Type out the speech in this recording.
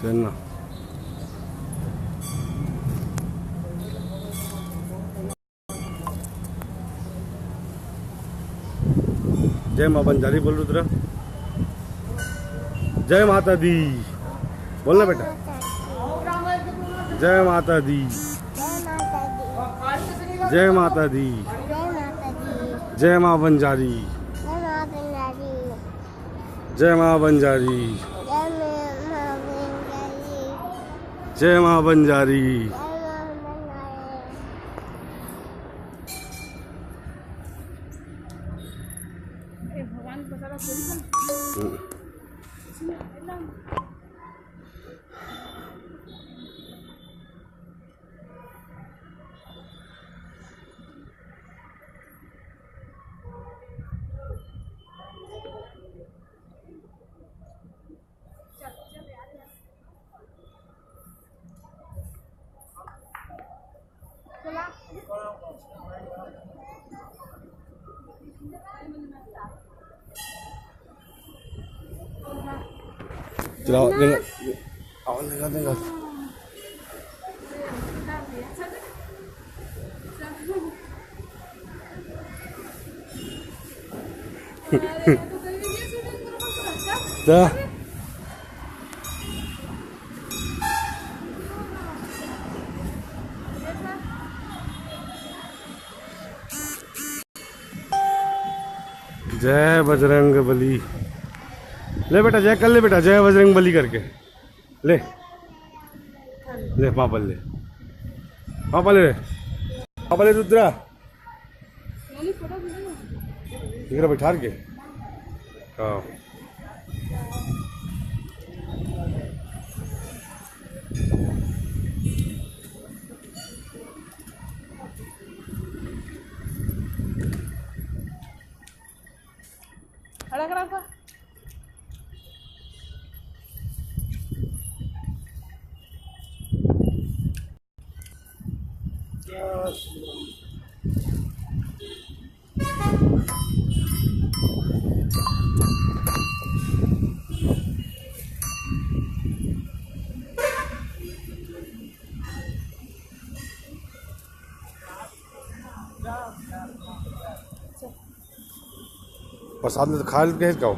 चल ना. जय मां बंजारी बोल रुद्र. जय माता दी बोल ना बेटा. जय माता दी. जय माता दी. जय मां बंजारी. जय मां बंजारी. जय मां बंजारी. चलाओ देगा. आवाज लगा देगा. जय बजरंग बली. ले बेटा जय कर ले बेटा. जय बजरंग बली करके ले. ले पापा ले. पापा ले. पापा ले रुद्रा. इधर बैठा के. हाँ प्रसाद में तो खा के खाओ.